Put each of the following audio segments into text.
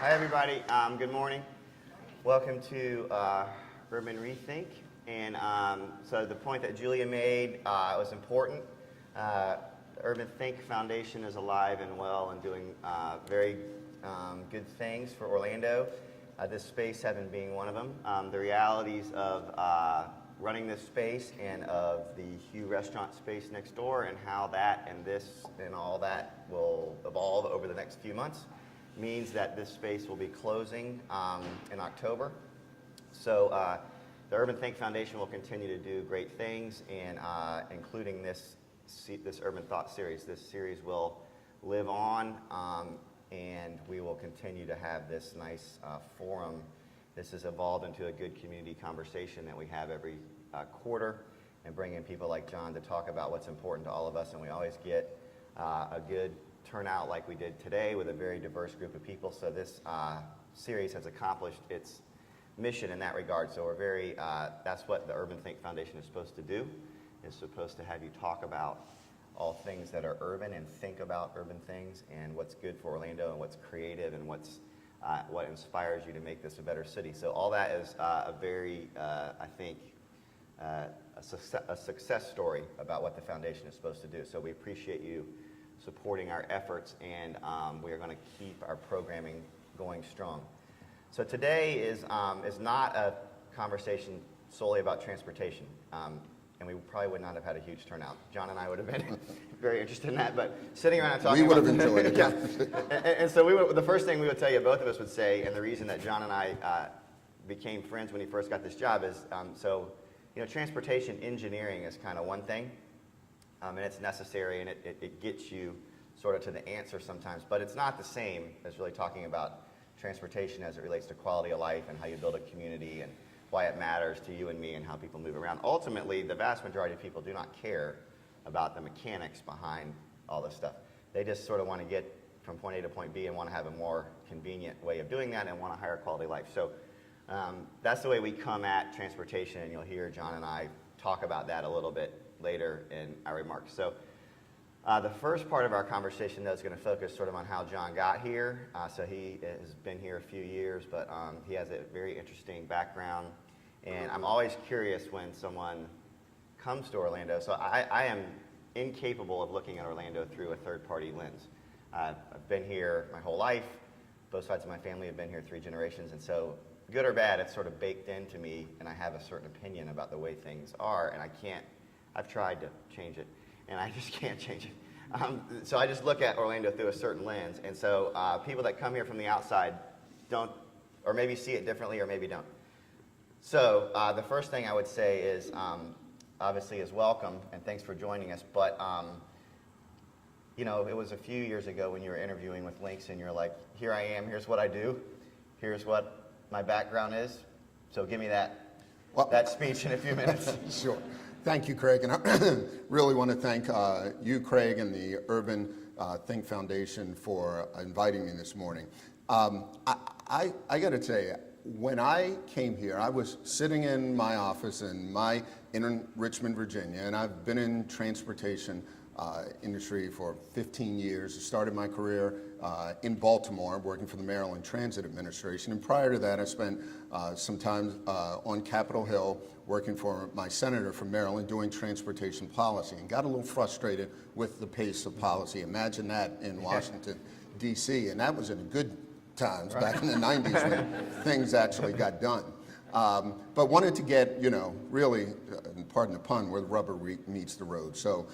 Hi, everybody. Good morning. Welcome to Urban Rethink. And so the point that Julia made was important. The Urban Think Foundation is alive and well and doing very good things for Orlando. This space having being one of them. The realities of running this space and of the Hugh restaurant space next door and how that and this and all that will evolve over the next few months means that this space will be closing in October. So the Urban Think Foundation will continue to do great things, and including this Urban Thought series. This series will live on, and we will continue to have this nice forum. This has evolved into a good community conversation that we have every quarter, and bring in people like John to talk about what's important to all of us, and we always get a good turnout like we did today with a very diverse group of people. So this series has accomplished its mission in that regard. So we're very, that's what the Urban Think Foundation is supposed to do. It's supposed to have you talk about all things that are urban and think about urban things and what's good for Orlando and what's creative and what's what inspires you to make this a better city. So all that is a very, I think, a success story about what the foundation is supposed to do. So we appreciate you supporting our efforts, and we are going to keep our programming going strong. So today is not a conversation solely about transportation, and we probably would not have had a huge turnout. John and I would have been very interested in that, but sitting around and talking we would have enjoyed it. Yeah. And so the first thing we would tell you, both of us would say, and the reason that John and I became friends when he first got this job is, transportation engineering is kind of one thing, and it's necessary, and it gets you sort of to the answer sometimes, but it's not the same as really talking about transportation as it relates to quality of life and how you build a community and why it matters to you and me and how people move around. Ultimately, the vast majority of people do not care about the mechanics behind all this stuff. They just sort of want to get from point A to point B and want to have a more convenient way of doing that and want a higher quality life. So that's the way we come at transportation, and you'll hear John and I talk about that a little bit later in our remarks. So the first part of our conversation, though, is going to focus sort of on how John got here. So he has been here a few years, but he has a very interesting background. And I'm always curious when someone comes to Orlando. So I am incapable of looking at Orlando through a third-party lens. I've been here my whole life. Both sides of my family have been here 3 generations. And so good or bad, it's sort of baked into me, and I have a certain opinion about the way things are, and I've tried to change it, and I just can't change it. So I just look at Orlando through a certain lens, and so people that come here from the outside don't, or maybe see it differently, or maybe don't. So the first thing I would say is, obviously, is welcome, and thanks for joining us, but it was a few years ago when you were interviewing with LYNX, and you're like, here I am, here's what I do, here's what my background is, so give me that speech in a few minutes. Sure. Thank you, Craig, and I really want to thank you, Craig, and the Urban Think Foundation for inviting me this morning. I got to tell you, when I came here, I was sitting in my office in Richmond, Virginia, and I've been in transportation industry for 15 years. I started my career in Baltimore, working for the Maryland Transit Administration, and prior to that, I spent some time on Capitol Hill working for my senator from Maryland doing transportation policy, and got a little frustrated with the pace of policy. Imagine that in Washington, D.C., and that was in good times back in the 90s when things actually got done. But wanted to get, really, pardon the pun, where the rubber meets the road. So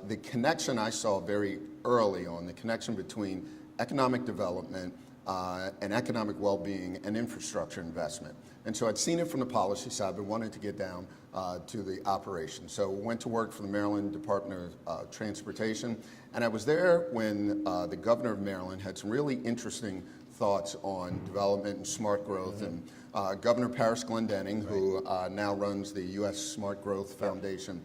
the connection I saw very early on, the connection between economic development and economic well-being and infrastructure investment. And so I'd seen it from the policy side, but wanted to get down to the operation. So went to work for the Maryland Department of Transportation, and I was there when the governor of Maryland had some really interesting thoughts on development and smart growth, and Governor Paris Glendening, who now runs the U.S. Smart Growth Foundation,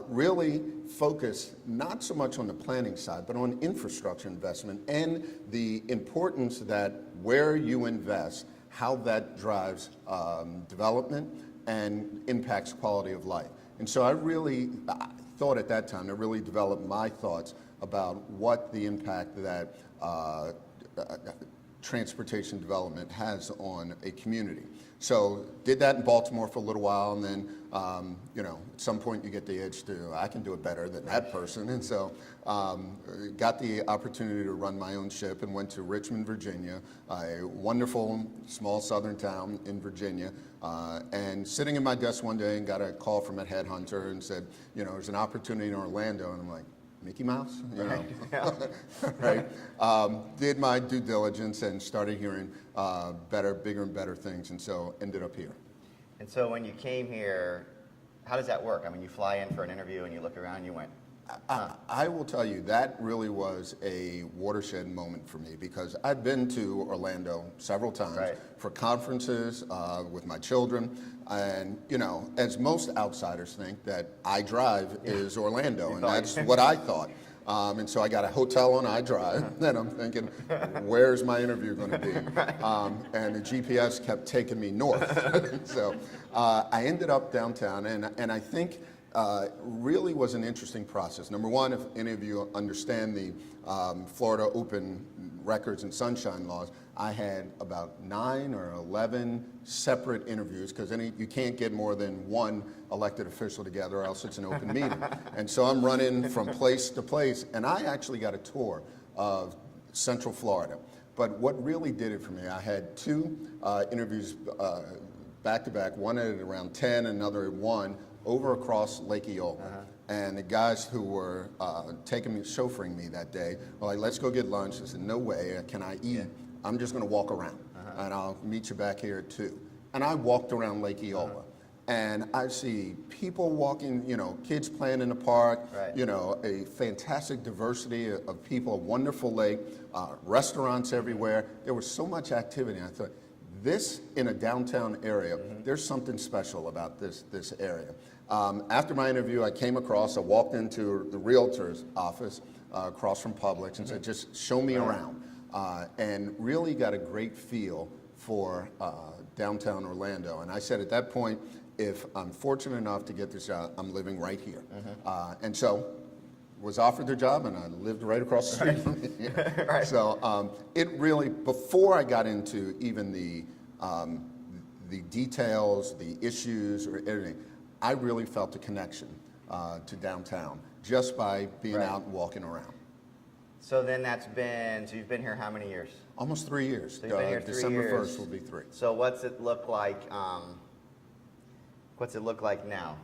really focused not so much on the planning side, but on infrastructure investment and the importance that where you invest, how that drives development and impacts quality of life. And so I really thought at that time to really develop my thoughts about what the impact that transportation development has on a community. So did that in Baltimore for a little while, and then, you know, at some point you get the itch to, I can do it better than that person. And so got the opportunity to run my own ship and went to Richmond, Virginia, a wonderful small southern town in Virginia. And sitting at my desk one day and got a call from a headhunter and said, you know, there's an opportunity in Orlando. And I'm like, Mickey Mouse, you know, right? Did my due diligence and started hearing better, bigger and better things, and so ended up here. And so when you came here, how does that work? I mean, you fly in for an interview and you look around and you went, I will tell you, that really was a watershed moment for me, because I've been to Orlando several times for conferences with my children. And, you know, as most outsiders think, that iDrive is Orlando, and that's what I thought. And so I got a hotel on iDrive, and I'm thinking, where's my interview going to be? And the GPS kept taking me north. So I ended up downtown, and I think really was an interesting process. Number one, if any of you understand the Florida Open Records and Sunshine Laws, I had about 9 or 11 separate interviews, because you can't get more than one elected official together, or else it's an open meeting. And so I'm running from place to place, and I actually got a tour of Central Florida. But what really did it for me, I had 2 interviews back to back, one at around 10, another at 1, over across Lake Eola. And the guys who were chauffeuring me that day were like, let's go get lunch. I said, no way, can I eat? I'm just gonna walk around, and I'll meet you back here at 2. And I walked around Lake Eola, and I see people walking, you know, kids playing in the park, you know, a fantastic diversity of people, a wonderful lake, restaurants everywhere. There was so much activity. I thought, this in a downtown area, there's something special about this area. After my interview, I walked into the realtor's office across from Publix and said, just show me around. And really got a great feel for downtown Orlando. And I said at that point, if I'm fortunate enough to get this job, I'm living right here. And so was offered the job, and I lived right across the street from here. So it really, before I got into even the details, the issues, or everything, I really felt a connection to downtown just by being out and walking around. So then so you've been here how many years? Almost 3 years. So you've been here 3 December years. 1st will be 3. So what's it look like now?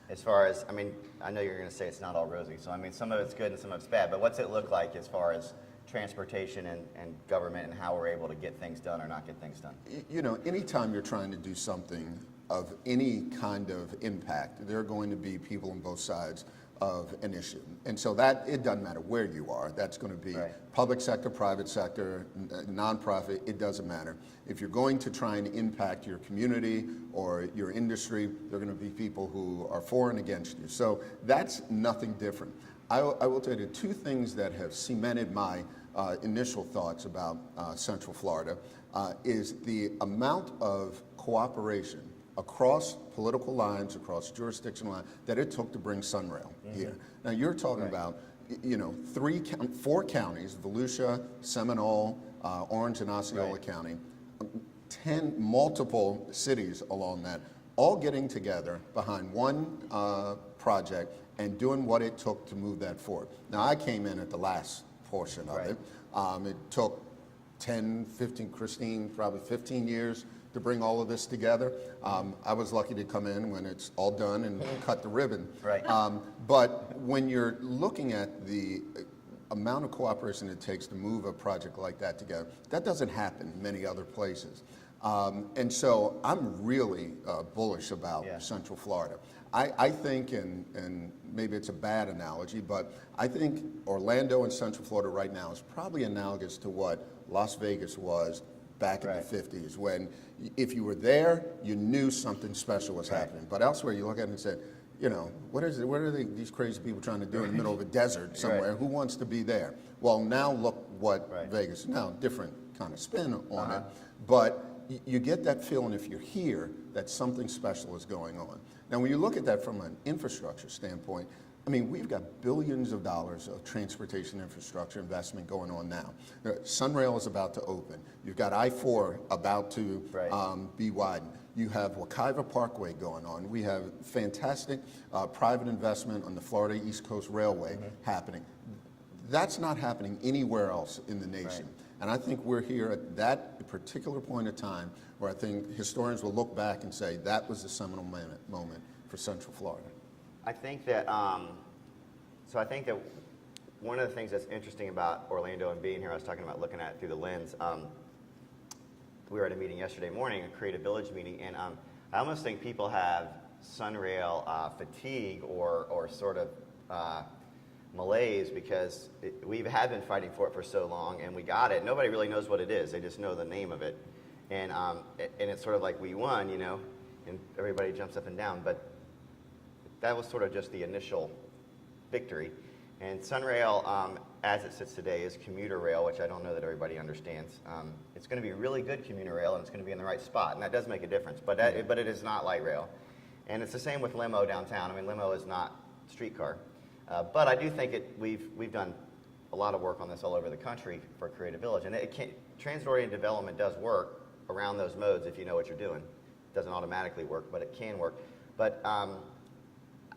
As far as, I mean, I know you're going to say it's not all rosy, so I mean, some of it's good and some of it's bad, but what's it look like as far as transportation and government and how we're able to get things done or not get things done? You know, anytime you're trying to do something of any kind of impact, there are going to be people on both sides of an issue. And so that, it doesn't matter where you are. That's going to be public sector, private sector, nonprofit, it doesn't matter. If you're going to try and impact your community or your industry, there are going to be people who are for and against you. So that's nothing different. I will tell you 2 things that have cemented my initial thoughts about Central Florida is the amount of cooperation across political lines, across jurisdictional lines, that it took to bring Sunrail here. Now you're talking about, you know, 4 counties, Volusia, Seminole, Orange and Osceola County, 10 multiple cities along that, all getting together behind one project and doing what it took to move that forward. Now I came in at the last portion of it. It took 10, 15, Christine, probably 15 years to bring all of this together. I was lucky to come in when it's all done and cut the ribbon. But when you're looking at the amount of cooperation it takes to move a project like that together, that doesn't happen many other places. And so I'm really bullish about Central Florida. I think, and maybe it's a bad analogy, but I think Orlando and Central Florida right now is probably analogous to what Las Vegas was back in the 50s, when if you were there, you knew something special was happening. But elsewhere, you look at it and say, you know, what are these crazy people trying to do in the middle of a desert somewhere? Who wants to be there? Well, now look what Vegas, now different kind of spin on it, but you get that feeling if you're here that something special is going on. Now, when you look at that from an infrastructure standpoint, I mean, we've got billions of dollars of transportation infrastructure investment going on now. Sunrail is about to open. You've got I-4 about to be widened. You have Wekiva Parkway going on. We have fantastic private investment on the Florida East Coast Railway happening. That's not happening anywhere else in the nation. And I think we're here at that particular point of time where I think historians will look back and say that was the seminal moment for Central Florida. I think that, so I think that one of the things that's interesting about Orlando and being here, I was talking about looking at it through the lens. We were at a meeting yesterday morning, a Creative Village meeting, and I almost think people have Sunrail fatigue or sort of malaise because we have been fighting for it for so long, and we got it. Nobody really knows what it is. They just know the name of it. And it's sort of like we won, you know, and everybody jumps up and down. But that was sort of just the initial victory. And Sunrail, as it sits today, is commuter rail, which I don't know that everybody understands. It's going to be really good commuter rail, and it's going to be in the right spot, and that does make a difference. But it is not light rail. And it's the same with limo downtown. I mean, limo is not streetcar. But I do think we've done a lot of work on this all over the country for Creative Village. And transit-oriented development does work around those modes if you know what you're doing. It doesn't automatically work, but it can work. But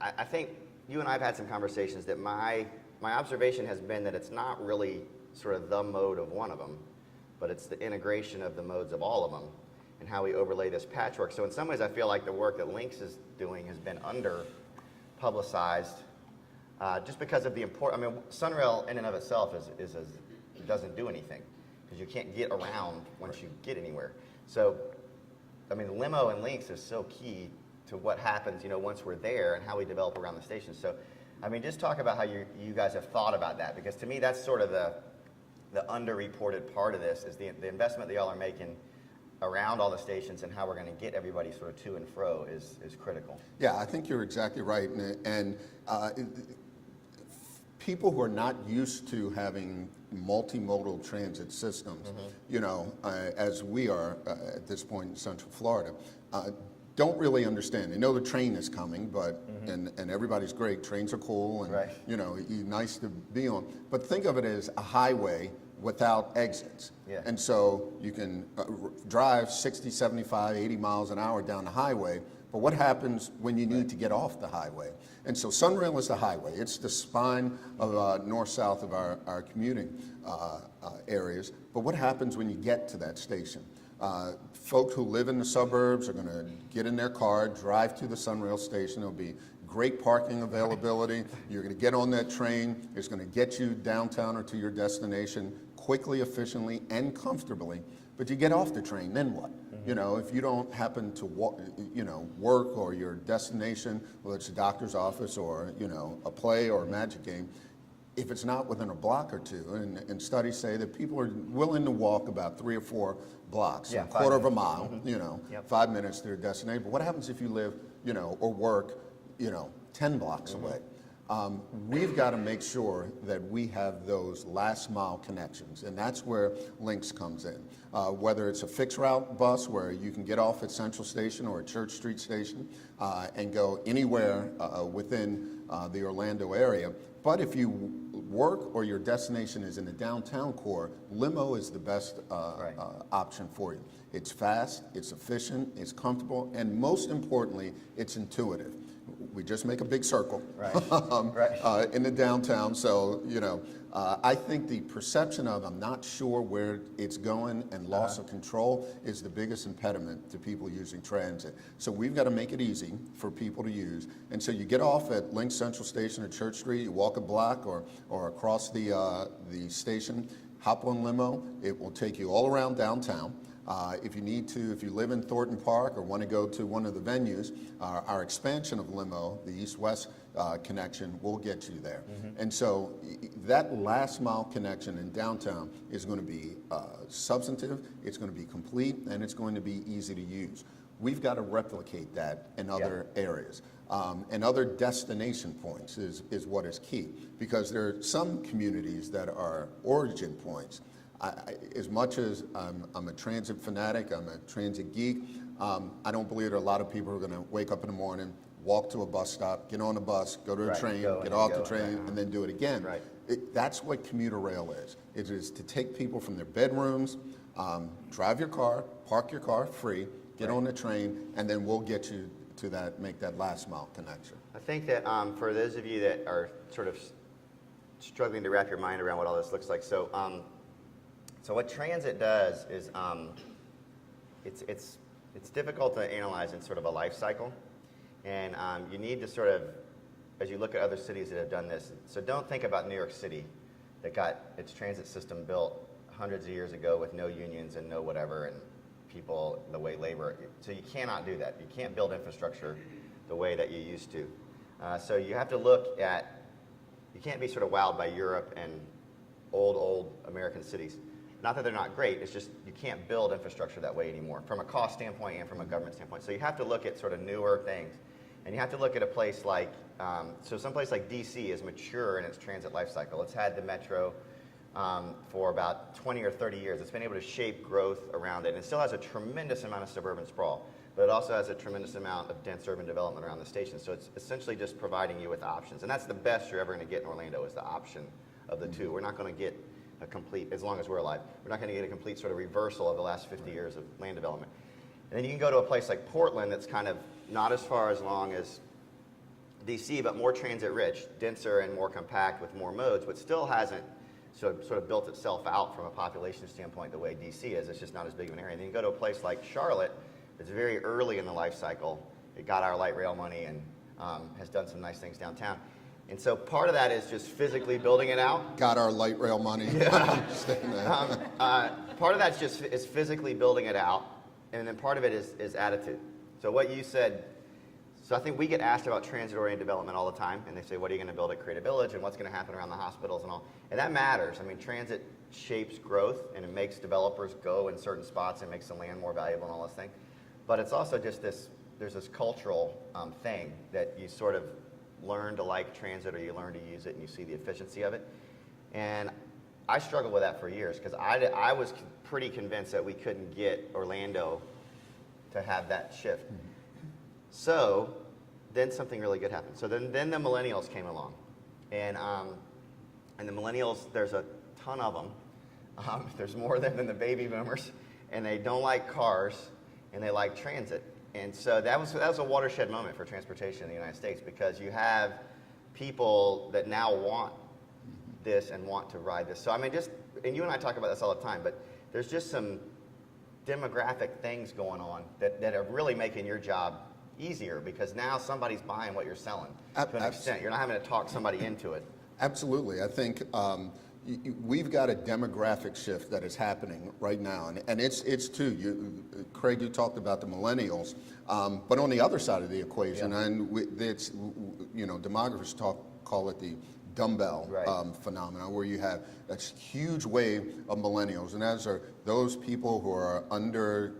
I think you and I have had some conversations that my observation has been that it's not really sort of the mode of one of them, but it's the integration of the modes of all of them and how we overlay this patchwork. So in some ways, I feel like the work that LYNX is doing has been under-publicized just because of the importance. I mean, Sunrail in and of itself doesn't do anything because you can't get around once you get anywhere. So, I mean, limo and LYNX is so key to what happens, you know, once we're there and how we develop around the station. So, I mean, just talk about how you guys have thought about that, because to me, that's sort of the underreported part of this is the investment that y'all are making around all the stations and how we're going to get everybody sort of to and fro is critical. Yeah, I think you're exactly right. And people who are not used to having multimodal transit systems, you know, as we are at this point in Central Florida, don't really understand. They know the train is coming, but and everybody's great. Trains are cool, and you know, nice to be on. But think of it as a highway without exits. And so you can drive 60, 75, 80 miles an hour down the highway, but what happens when you need to get off the highway? And so Sunrail is the highway. It's the spine of north-south of our commuting areas. But what happens when you get to that station? Folks who live in the suburbs are going to get in their car, drive to the Sunrail station. There'll be great parking availability. You're going to get on that train. It's going to get you downtown or to your destination quickly, efficiently, and comfortably. But you get off the train, then what? You know, if you don't happen to work or your destination, whether it's a doctor's office or, you know, a play or a magic game, if it's not within a block or two, and studies say that people are willing to walk about 3 or 4 blocks, a quarter of a mile, you know, 5 minutes to their destination. But what happens if you live, you know, or work, you know, 10 blocks away? We've got to make sure that we have those last mile connections, and that's where LYNX comes in. Whether it's a fixed route bus where you can get off at Central Station or at Church Street Station and go anywhere within the Orlando area. But if you work or your destination is in the downtown core, limo is the best option for you. It's fast, it's efficient, it's comfortable, and most importantly, it's intuitive. We just make a big circle in the downtown. So, you know, I think the perception of I'm not sure where it's going and loss of control is the biggest impediment to people using transit. So we've got to make it easy for people to use. And so you get off at LYNX Central Station at Church Street, you walk a block or across the station, hop on limo. It will take you all around downtown. If you need to, if you live in Thornton Park or want to go to one of the venues, our expansion of limo, the east-west connection, will get you there. And so that last mile connection in downtown is going to be substantive, it's going to be complete, and it's going to be easy to use. We've got to replicate that in other areas. And other destination points is what is key, because there are some communities that are origin points. As much as I'm a transit fanatic, I'm a transit geek, I don't believe there are a lot of people who are going to wake up in the morning, walk to a bus stop, get on a bus, go to a Right, train, go and get then off go, the train, right. and then do it again. Right. That's what commuter rail is. It is to take people from their bedrooms, drive your car, park your car free, get Right. on the train, and then we'll get you to that, make that last mile connection. I think that for those of you that are sort of struggling to wrap your mind around what all this looks like, so what transit does is it's difficult to analyze in sort of a life cycle, and you need to sort of, as you look at other cities that have done this, so don't think about New York City that got its transit system built hundreds of years ago with no unions and no whatever, and people, the way labor, so you cannot do that. You can't build infrastructure the way that you used to. So you have to look at, you can't be sort of wowed by Europe and old American cities. Not that they're not great, it's just you can't build infrastructure that way anymore from a cost standpoint and from a government standpoint. So you have to look at sort of newer things. And you have to look at a place like, so some place like DC is mature in its transit life cycle. It's had the metro for about 20 or 30 years. It's been able to shape growth around it. And it still has a tremendous amount of suburban sprawl, but it also has a tremendous amount of dense urban development around the station. So it's essentially just providing you with options. And that's the best you're ever going to get in Orlando is the option of the two. We're not going to get a complete, as long as we're alive, we're not going to get a complete sort of reversal of the last 50 years of land development. And then you can go to a place like Portland that's kind of not as far as long as DC, but more transit rich, denser and more compact with more modes, but still hasn't sort of built itself out from a population standpoint the way DC is. It's just not as big of an area. And then you go to a place like Charlotte that's very early in the life cycle. It got our light rail money and has done some nice things downtown. And so part of that is just physically building it out. Got our light rail money. Part of that's just is physically building it out, and then part of it is attitude. So what you said, so I think we get asked about transit-oriented development all the time, and they say, what are you going to build at Creative Village, and what's going to happen around the hospitals and all. And that matters. I mean, transit shapes growth, and it makes developers go in certain spots and makes the land more valuable and all those things. But it's also just this, there's this cultural thing that you sort of learn to like transit, or you learn to use it and you see the efficiency of it. And I struggled with that for years because I was pretty convinced that we couldn't get Orlando to have that shift. So then something really good happened. So then the millennials came along, and the millennials, there's a ton of them. There's more of them than the baby boomers, and they don't like cars and they like transit. And so that was a watershed moment for transportation in the United States, because you have people that now want this and want to ride this. So I mean, and you and I talk about this all the time, but there's just some demographic things going on that are really making your job easier, because now somebody's buying what you're selling to an extent. You're not having to talk somebody into it. Absolutely. I think we've got a demographic shift that is happening right now, and it's too. Craig, you talked about the millennials, but on the other side of the equation, and it's, demographers call it the dumbbell phenomena, where you have that huge wave of millennials, and as are those people who are under,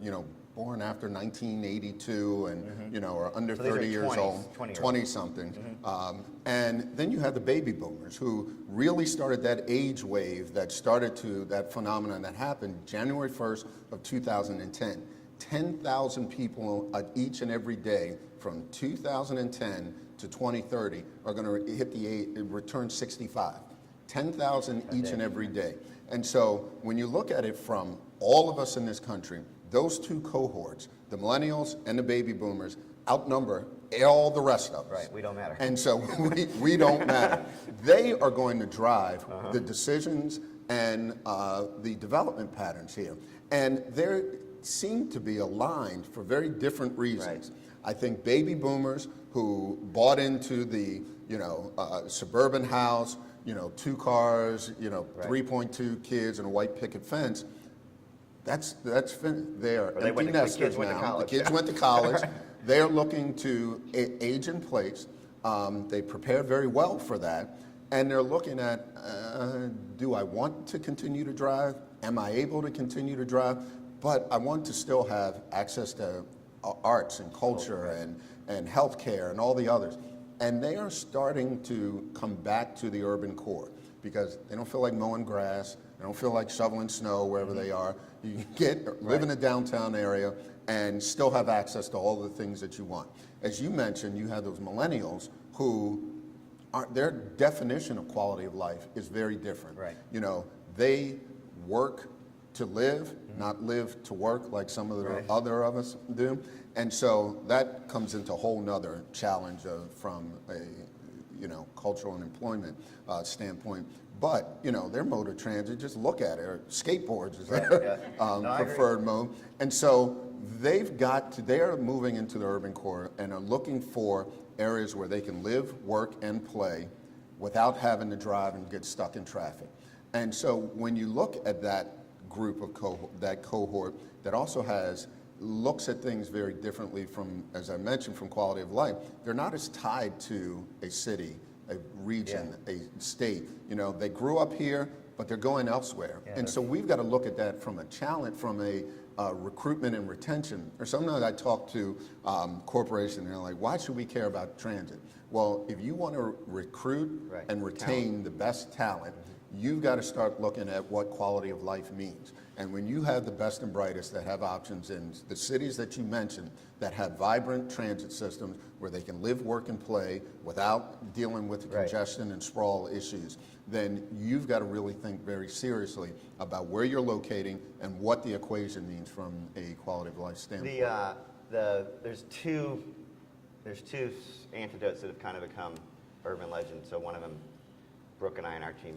born after 1982 and are under so 30 years 20s, old, 20 something, and then you have the baby boomers who really started that age wave that started to that phenomenon that happened January 1st of 2010. 10,000 people each and every day from 2010 to 2030 are going to hit return 65. 10,000 each and every day. And so when you look at it from all of us in this country, those two cohorts, the millennials and the baby boomers, outnumber all the rest of us. Right, we don't matter. And so we don't matter. They are going to drive the decisions and the development patterns here. And they seem to be aligned for very different reasons. Right. I think baby boomers who bought into the suburban house, 2 cars, 3.2 kids and a white picket fence, that's finished. They are empty nesters now. The kids went to college. They're looking to age in place. They prepare very well for that. And they're looking at, do I want to continue to drive? Am I able to continue to drive? But I want to still have access to arts and culture and healthcare and all the others. And they are starting to come back to the urban core. because they don't feel like mowing grass, they don't feel like shoveling snow wherever they are. You can live in a downtown area and still have access to all the things that you want. As you mentioned, you have those millennials who their definition of quality of life is very different. Right. You know, they work to live, not live to work like some of the other of us do. And so that comes into a whole nother challenge from a, you know, cultural and employment standpoint. But, you know, their mode of transit, just look at it, or skateboards is their preferred mode. And so they are moving into the urban core and are looking for areas where they can live, work, and play without having to drive and get stuck in traffic. And so when you look at that group of cohort that also looks at things very differently from, as I mentioned, from quality of life, they're not as tied to a city, a region, a state. You know, they grew up here, but they're going elsewhere. And so we've got to look at that from a challenge, from a recruitment and retention. Or sometimes I talk to corporations and they're like, why should we care about transit? Well, if you want to recruit and retain the best talent, you've got to start looking at what quality of life means. And when you have the best and brightest that have options in the cities that you mentioned that have vibrant transit systems where they can live, work, and play without dealing with the congestion and sprawl issues, then you've got to really think very seriously about where you're locating and what the equation means from a quality of life standpoint. There's two antidotes that have kind of become urban legends. So one of them, Brooke and I and our team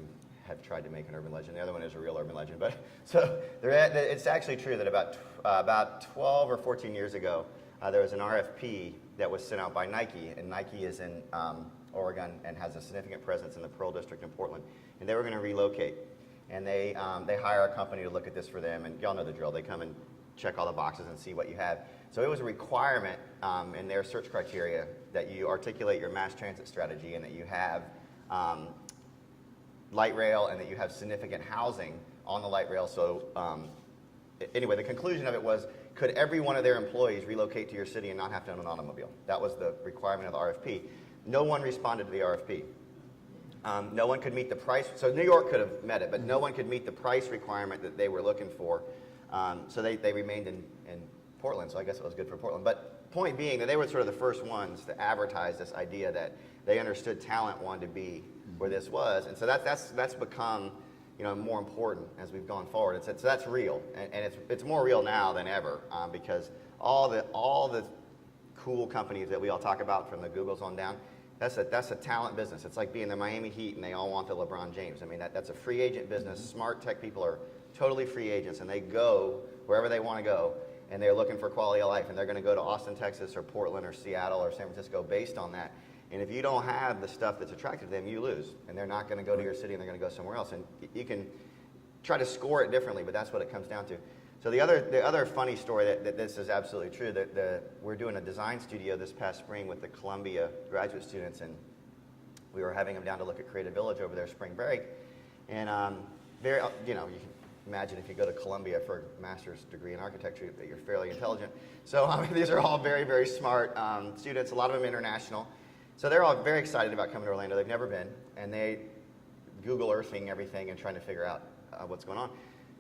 have tried to make an urban legend. The other one is a real urban legend. But so it's actually true that about 12 or 14 years ago, there was an RFP that was sent out by Nike, and Nike is in Oregon and has a significant presence in the Pearl District in Portland, and they were going to relocate. And they hire a company to look at this for them, and y'all know the drill. They come and check all the boxes and see what you have. So it was a requirement in their search criteria that you articulate your mass transit strategy and that you have light rail and that you have significant housing on the light rail. So anyway, the conclusion of it was, could every one of their employees relocate to your city and not have to own an automobile? That was the requirement of the RFP. No one responded to the RFP. No one could meet the price. So New York could have met it, but no one could meet the price requirement that they were looking for. So they remained in Portland, so I guess it was good for Portland. But point being that they were sort of the first ones to advertise this idea that they understood talent wanted to be where this was. And so that's become, you know, more important as we've gone forward. So that's real, and it's more real now than ever because all the cool companies that we all talk about, from the Googles on down, that's a talent business. It's like being the Miami Heat and they all want the LeBron James. I mean, that's a free agent business. Smart tech people are totally free agents, and they go wherever they want to go, and they're looking for quality of life, and they're going to go to Austin, Texas, or Portland, or Seattle, or San Francisco based on that. And if you don't have the stuff that's attractive to them, you lose. And they're not going to go to your city, and they're going to go somewhere else. And you can try to score it differently, but that's what it comes down to. So the other funny story that this is absolutely true, we're doing a design studio this past spring with the Columbia graduate students, and we were having them down to look at Creative Village over their spring break. And you can imagine if you go to Columbia for a master's degree in architecture that you're fairly intelligent. So these are all very, very smart students, a lot of them international. So they're all very excited about coming to Orlando. They've never been, and they Google Earthing everything and trying to figure out what's going on.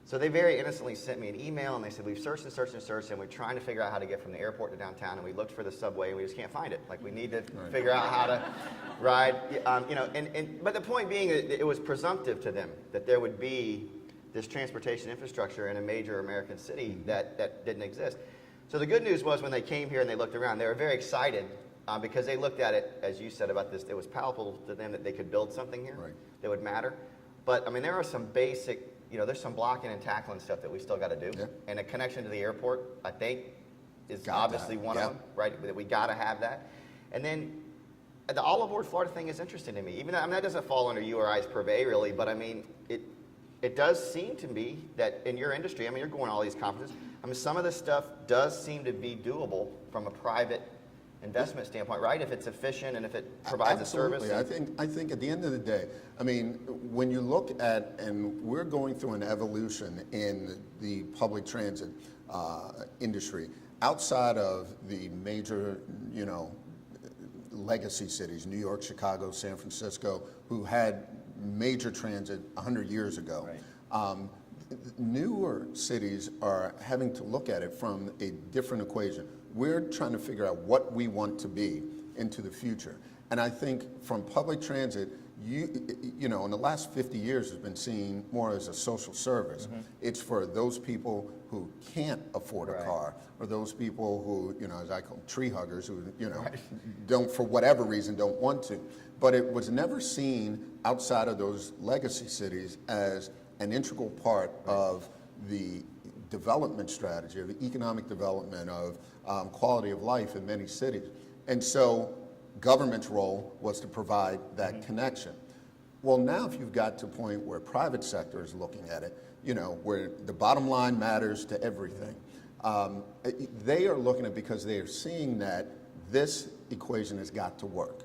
So they very innocently sent me an email, and they said, we've searched and searched and searched, and we're trying to figure out how to get from the airport to downtown, and we looked for the subway, and we just can't find it. Like, we need to figure out how to ride. But the point being, it was presumptive to them that there would be this transportation infrastructure in a major American city that didn't exist. So the good news was when they came here and they looked around, they were very excited because they looked at it, as you said about this, it was palpable to them that they could build something here that would matter. But, I mean, there are some basic, there's some blocking and tackling stuff that we still got to do. Yeah. And a connection to the airport, I think, is obviously one of them, right? That we got to have that. And then the all aboard Florida thing is interesting to me. Even though, that doesn't fall under you or I's purvey, really, but I mean, it does seem to be that in your industry, you're going to all these conferences, some of this stuff does seem to be doable from a private investment standpoint, right? If it's efficient and if it provides a service. I think at the end of the day, when you look at, and we're going through an evolution in the public transit industry, outside of the major, legacy cities, New York, Chicago, San Francisco, who had major transit 100 years ago. Right. Newer cities are having to look at it from a different equation. We're trying to figure out what we want to be into the future. And I think from public transit, you know, in the last 50 years has been seen more as a social service. It's for those people who can't afford a car, or those people who, you know, as I call them, tree huggers, who, you know, don't, for whatever reason, don't want to. But it was never seen outside of those legacy cities as an integral part of the development strategy, of the economic development, of quality of life in many cities. And so government's role was to provide that connection. Well, now if you've got to a point where private sector is looking at it, you know, where the bottom line matters to everything, they are looking at it because they are seeing that this equation has got to work.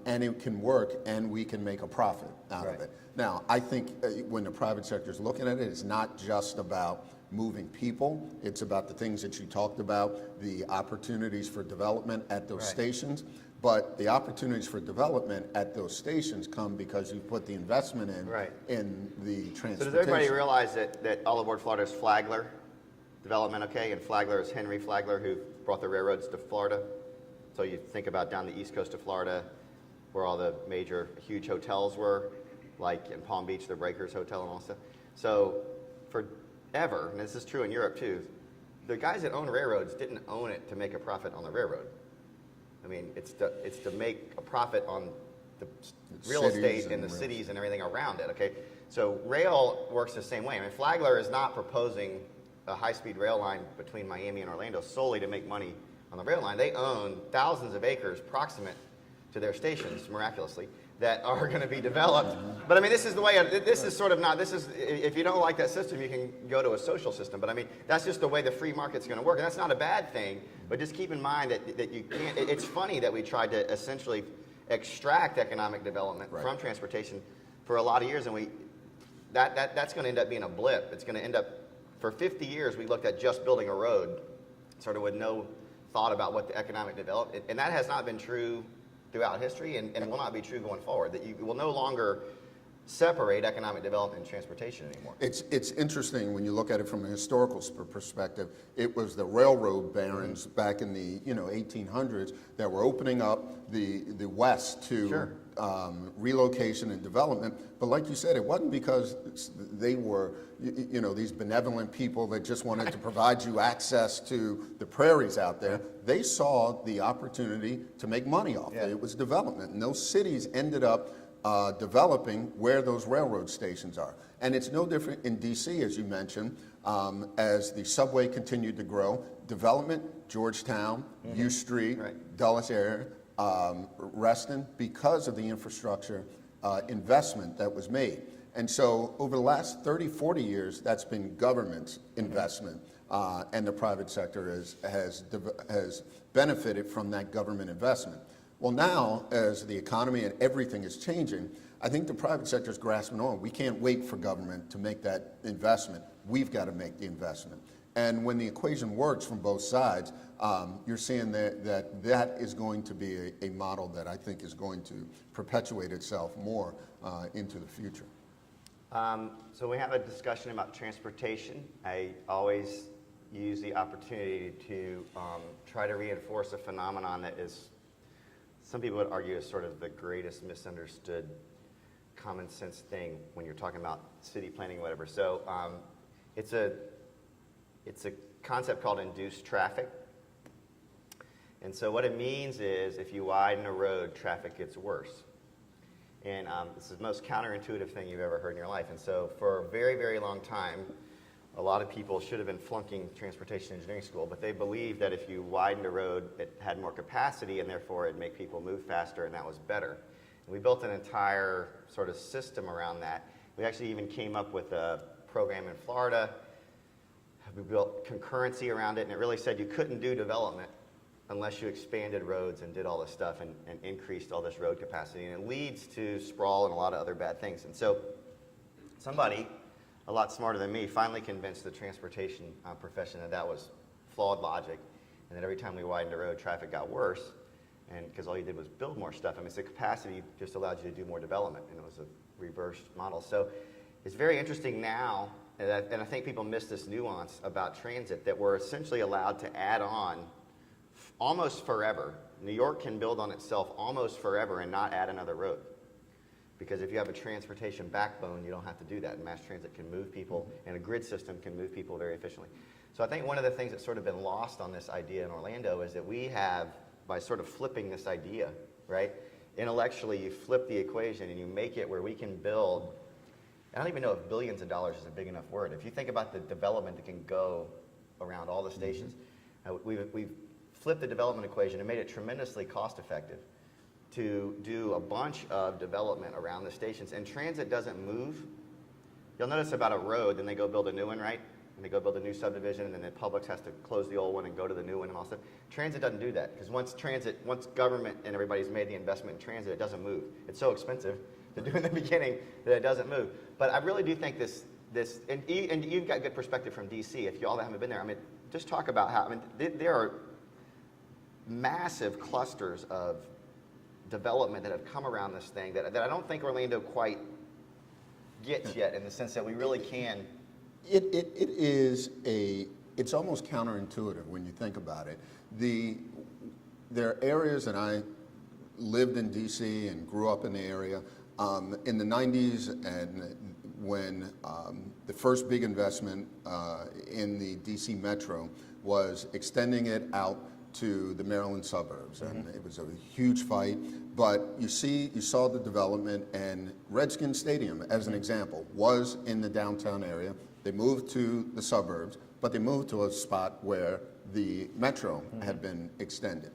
And it can work, and we can make a profit out of it. Now, I think when the private sector is looking at it, it's not just about moving people. It's about the things that you talked about, the opportunities for development at those stations. But the opportunities for development at those stations come because you put the investment in the transportation. So does everybody realize that all aboard Florida is Flagler development, okay? And Flagler is Henry Flagler, who brought the railroads to Florida. So you think about down the east coast of Florida, where all the major, huge hotels were, like in Palm Beach, the Breakers Hotel and all that stuff. So forever, and this is true in Europe too, the guys that own railroads didn't own it to make a profit on the railroad. I mean, it's to make a profit on the real estate and the cities and everything around it, okay? So rail works the same way. I mean, Flagler is not proposing a high-speed rail line between Miami and Orlando solely to make money on the rail line. They own thousands of acres proximate to their stations, miraculously, that are going to be developed. But I mean, this is the way, this is sort of not, this is, if you don't like that system, you can go to a social system. But I mean, that's just the way the free market's going to work. And that's not a bad thing, but just keep in mind that you can't, it's funny that we tried to essentially extract economic development from transportation for a lot of years, and that's going to end up being a blip. It's going to end up, for 50 years, we looked at just building a road, sort of with no thought about what the economic development, and that has not been true throughout history, and will not be true going forward, that you will no longer separate economic development and transportation anymore. It's interesting when you look at it from a historical perspective. It was the railroad barons back in the 1800s that were opening up the West to relocation and development. But like you said, it wasn't because they were these benevolent people that just wanted to provide you access to the prairies out there. They saw the opportunity to make money off it. It was development, and those cities ended up developing where those railroad stations are. And it's no different in DC, as you mentioned, as the subway continued to grow. Development, Georgetown, U Street, Dulles area, Reston, because of the infrastructure investment that was made. And so over the last 30, 40 years, that's been government's investment, and the private sector has benefited from that government investment. Well, now, as the economy and everything is changing, I think the private sector is grasping on. We can't wait for government to make that investment. We've got to make the investment. And when the equation works from both sides, you're seeing that is going to be a model that I think is going to perpetuate itself more into the future. So we have a discussion about transportation. I always use the opportunity to try to reinforce a phenomenon that is, some people would argue, is sort of the greatest misunderstood common sense thing when you're talking about city planning, whatever. So it's a concept called induced traffic. And so what it means is if you widen a road, traffic gets worse. And this is the most counterintuitive thing you've ever heard in your life. And so for a very, very long time, a lot of people should have been flunking transportation engineering school, but they believed that if you widened a road, it had more capacity, and therefore it'd make people move faster, and that was better. And we built an entire sort of system around that. We actually even came up with a program in Florida. We built concurrency around it, and it really said you couldn't do development unless you expanded roads and did all this stuff and increased all this road capacity. And it leads to sprawl and a lot of other bad things. And so somebody a lot smarter than me finally convinced the transportation profession that that was flawed logic, and that every time we widened a road, traffic got worse, and because all you did was build more stuff. I mean, so capacity just allowed you to do more development, and it was reversed model. So it's very interesting now, and I think people miss this nuance about transit, that we're essentially allowed to add on almost forever. New York can build on itself almost forever and not add another road. Because if you have a transportation backbone, you don't have to do that. And mass transit can move people, and a grid system can move people very efficiently. So I think one of the things that's sort of been lost on this idea in Orlando is that we have, by sort of flipping this idea, right? Intellectually, you flip the equation and you make it where we can build, I don't even know if billions of dollars is a big enough word. If you think about the development that can go around all the stations, we've flipped the development equation and made it tremendously cost effective to do a bunch of development around the stations. And transit doesn't move. You'll notice about a road, then they go build a new one, right? And they go build a new subdivision, and then the Publix has to close the old one and go to the new one and all that. Transit doesn't do that, because once government and everybody's made the investment in transit, it doesn't move. It's so expensive to do in the beginning that it doesn't move. But I really do think this and you've got good perspective from DC. If you all haven't been there, I mean, just talk about how, I mean, there are massive clusters of development that have come around this thing that I don't think Orlando quite gets yet, in the sense that we really can. It's almost counterintuitive when you think about it. There are areas, and I lived in DC and grew up in the area in the 90s, and when the first big investment in the DC Metro was extending it out to the Maryland suburbs, and it was a huge fight. But you saw the development, and Redskins Stadium, as an example, was in the downtown area. They moved to the suburbs, but they moved to a spot where the Metro had been extended.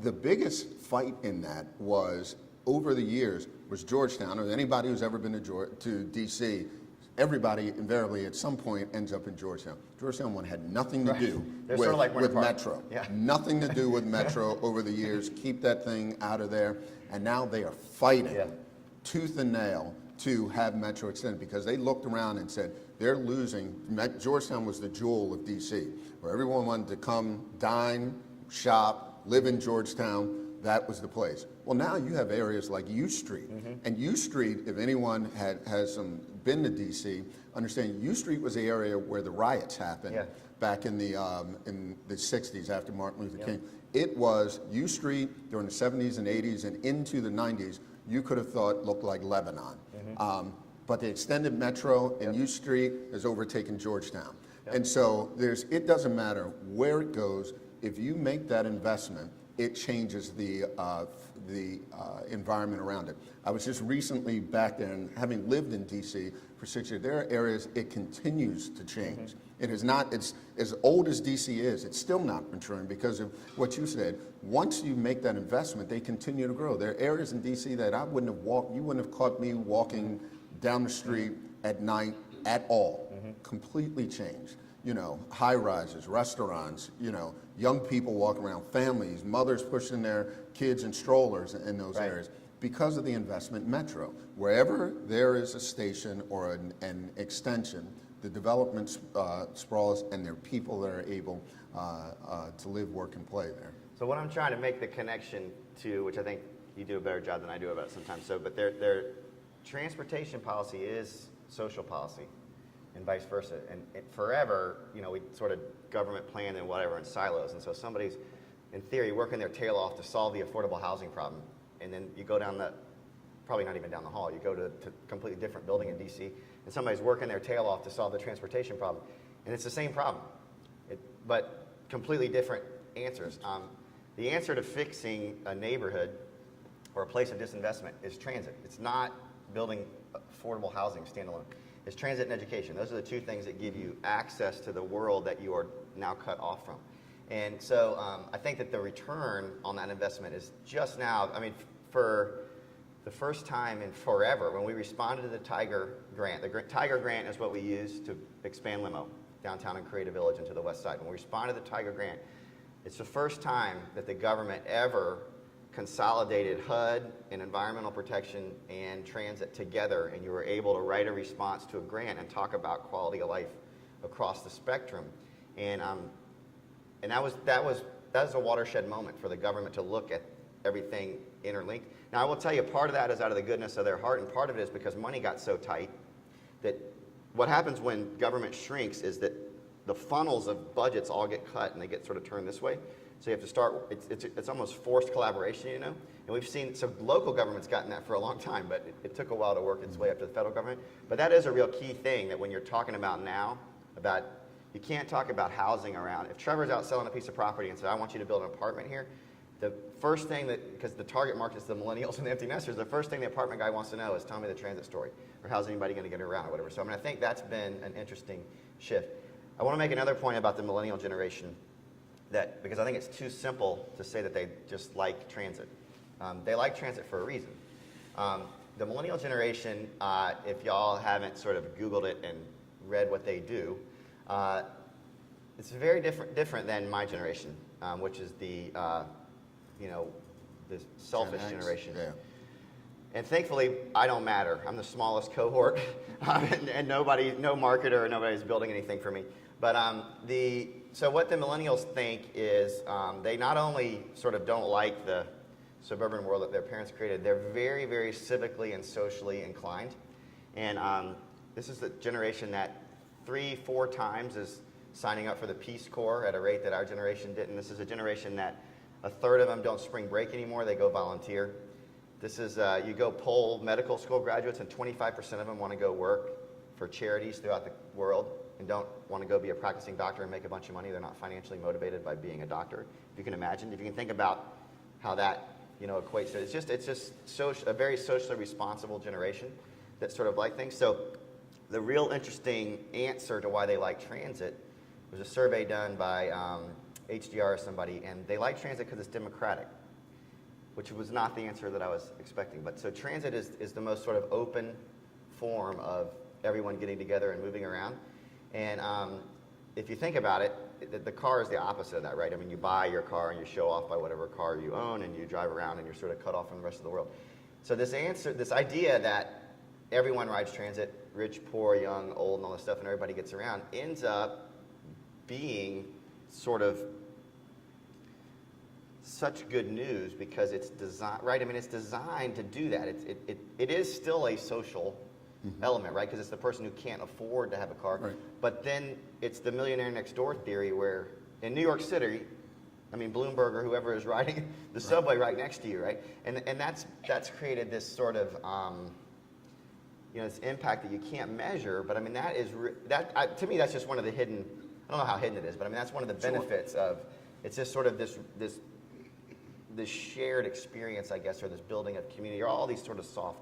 The biggest fight in that was, over the years, was Georgetown, or anybody who's ever been to DC, everybody invariably at some point ends up in Georgetown. Georgetown one had nothing to do with Metro. Yeah. Nothing to do with Metro over the years. Keep that thing out of there. And now they are fighting tooth and nail to have Metro extended, because they looked around and said they're losing. Georgetown was the jewel of DC, where everyone wanted to come, dine, shop, live in Georgetown. That was the place. Well, now you have areas like U Street. And U Street, if anyone has been to DC, understand U Street was the area where the riots happened back in the 60s after Martin Luther King. It was U Street during the 70s and 80s and into the 90s, you could have thought looked like Lebanon. But the extended Metro in U Street has overtaken Georgetown. And so it doesn't matter where it goes. If you make that investment, it changes the environment around it. I was just recently back there, and having lived in DC for 6 years, there are areas it continues to change. It is not, it's as old as DC is, it's still not maturing because of what you said. Once you make that investment, they continue to grow. There are areas in DC that I wouldn't have walked, you wouldn't have caught me walking down the street at night at all. Completely changed. You know, high rises, restaurants, you know, young people walking around, families, mothers pushing their kids in strollers in those areas because of the investment in Metro. Wherever there is a station or an extension, the development sprawls, and there are people that are able to live, work, and play there. So what I'm trying to make the connection to, which I think you do a better job than I do about it sometimes, but their transportation policy is social policy, and vice versa. And forever, you know, we sort of government plan and whatever in silos. And so somebody's, in theory, working their tail off to solve the affordable housing problem. And then you go down probably not even down the hall, you go to a completely different building in DC, and somebody's working their tail off to solve the transportation problem. And it's the same problem, but completely different answers. The answer to fixing a neighborhood or a place of disinvestment is transit. It's not building affordable housing standalone. It's transit and education. Those are the two things that give you access to the world that you are now cut off from. And so I think that the return on that investment is just now, I mean, for the first time in forever, when we responded to the Tiger Grant. The Tiger Grant is what we use to expand limo downtown and create a village into the west side. When we responded to the Tiger Grant, it's the first time that the government ever consolidated HUD and environmental protection and transit together, and you were able to write a response to a grant and talk about quality of life across the spectrum. And that was a watershed moment for the government to look at everything interlinked. Now, I will tell you, part of that is out of the goodness of their heart, and part of it is because money got so tight that what happens when government shrinks is that the funnels of budgets all get cut and they get sort of turned this way. So you have to start, it's almost forced collaboration, you know? And we've seen, so local government's gotten that for a long time, but it took a while to work its way up to the federal government. But that is a real key thing that when you're talking about now, about, you can't talk about housing around. If Trevor's out selling a piece of property and says, I want you to build an apartment here, the first thing that, because the target market is the millennials and the empty nesters, the first thing the apartment guy wants to know is, tell me the transit story, or how's anybody going to get around, or whatever. So I mean, I think that's been an interesting shift. I want to make another point about the millennial generation, that because I think it's too simple to say that they just like transit. They like transit for a reason. The millennial generation, if y'all haven't sort of Googled it and read what they do, it's very different than my generation, which is the the selfish generation. Yeah. And thankfully, I don't matter. I'm the smallest cohort, and no marketer or nobody's building anything for me. But so what the millennials think is they not only sort of don't like the suburban world that their parents created, they're very, very civically and socially inclined. And this is the generation that 3-4 times is signing up for the Peace Corps at a rate that our generation didn't. This is a generation that a third of them don't spring break anymore, they go volunteer. This is, you go poll medical school graduates and 25% of them want to go work for charities throughout the world and don't want to go be a practicing doctor and make a bunch of money. They're not financially motivated by being a doctor. If you can imagine, if you can think about how that equates to, it's just a very socially responsible generation that sort of like things. So the real interesting answer to why they like transit was a survey done by HDR or somebody, and they like transit because it's democratic, which was not the answer that I was expecting. But so transit is the most sort of open form of everyone getting together and moving around. And if you think about it, the car is the opposite of that, right? I mean, you buy your car and you show off by whatever car you own and you drive around and you're sort of cut off from the rest of the world. So this idea that everyone rides transit, rich, poor, young, old, and all this stuff, and everybody gets around, ends up being sort of such good news because it's designed, right? I mean, it's designed to do that. It is still a social element, right? Because it's the person who can't afford to have a car. Right. But then it's the millionaire next door theory where in New York City, I mean, Bloomberg or whoever is riding the subway right next to you, right? And that's created this sort of, this impact that you can't measure. But I mean, to me, that's just one of the hidden, I don't know how hidden it is, but I mean, that's one of the benefits of, it's just sort of this shared experience, I guess, or this building of community, or all these sort of soft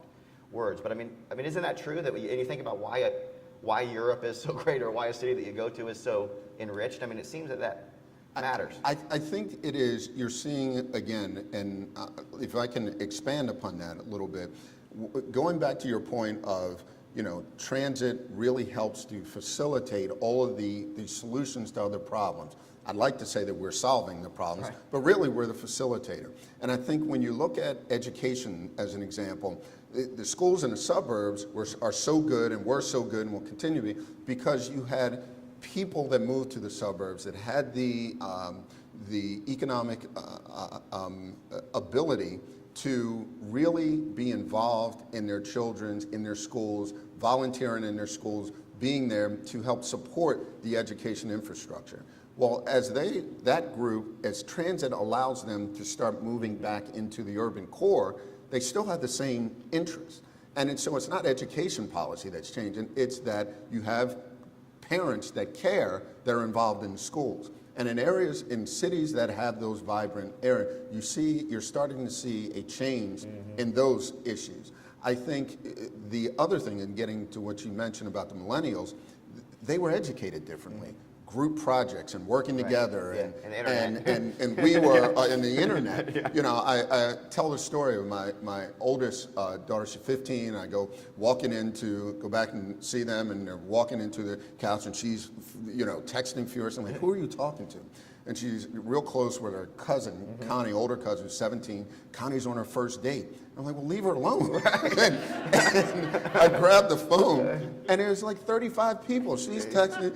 words. But I mean, isn't that true? And you think about why Europe is so great, or why a city that you go to is so enriched. I mean, it seems that matters. I think it is. You're seeing again, and if I can expand upon that a little bit, going back to your point of transit really helps to facilitate all of the solutions to other problems. I'd like to say that we're solving the problems, right, but really we're the facilitator. And I think when you look at education as an example, the schools in the suburbs are so good and were so good and will continue to be because you had people that moved to the suburbs that had the economic ability to really be involved in their children's, in their schools, volunteering in their schools, being there to help support the education infrastructure. Well, as that group, as transit allows them to start moving back into the urban core, they still have the same interests. And so it's not education policy that's changing, it's that you have parents that care that are involved in schools. And in cities that have those vibrant areas, you're starting to see a change in those issues. I think the other thing, in getting to what you mentioned about the millennials, they were educated differently. Group projects and working together, and we were in the internet. Yeah. I tell the story of my oldest daughter. She's 15. I go back and see them, and they're walking into the couch, and she's texting furious. I'm like, who are you talking to? And she's real close with her cousin, Connie, older cousin, who's 17. Connie's on her first date. I'm like, well, leave her alone. and I grabbed the phone, and there's like 35 people. She's texting,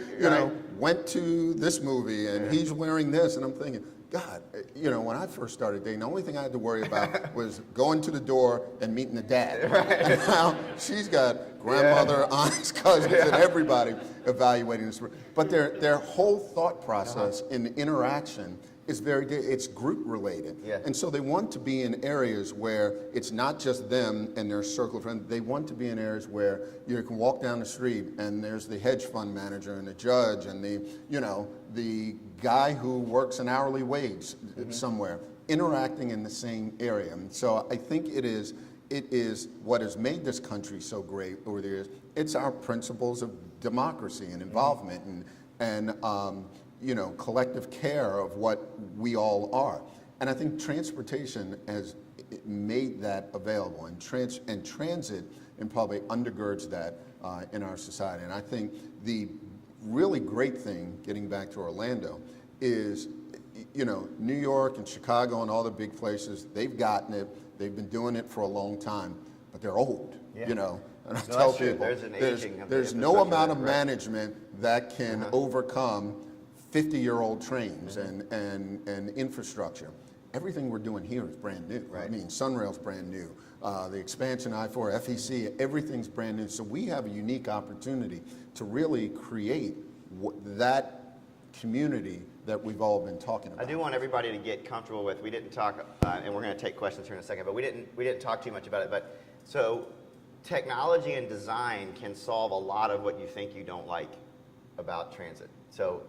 went to this movie, and he's wearing this. And I'm thinking, God, you know, when I first started dating, the only thing I had to worry about was going to the door and meeting the dad. Right. And now she's got grandmother, aunts, cousins, and everybody evaluating this. But their whole thought process in the interaction is it's group related. Yeah. And so they want to be in areas where it's not just them and their circle of friends. They want to be in areas where you can walk down the street and there's the hedge fund manager and the judge and the guy who works an hourly wage somewhere interacting in the same area. And so I think it is what has made this country so great over the years. It's our principles of democracy and involvement and collective care of what we all are. And I think transportation has made that available, and transit and probably undergirds that in our society. And I think the really great thing, getting back to Orlando, is New York and Chicago and all the big places, they've gotten it. They've been doing it for a long time, but they're old. Yeah. And I No, tell that's true. people, There's an aging of the there's no infrastructure amount of there, right? management that can overcome 50-year-old trains and infrastructure. Everything we're doing here is brand new. Right. I mean, Sunrail's brand new. The expansion I-4, FEC, everything's brand new. So we have a unique opportunity to really create that community that we've all been talking about. I do want everybody to get comfortable with. We didn't talk, and we're going to take questions here in a second. But we didn't talk too much about it. But so technology and design can solve a lot of what you think you don't like about transit. So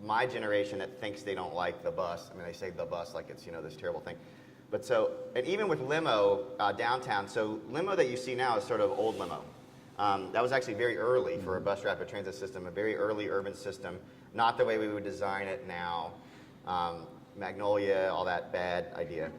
my generation that thinks they don't like the bus. I mean, they say the bus like it's this terrible thing. But so, and even with limo downtown. So limo that you see now is sort of old limo. That was actually very early for a bus rapid transit system, a very early urban system, not the way we would design it now. Magnolia, all that bad idea.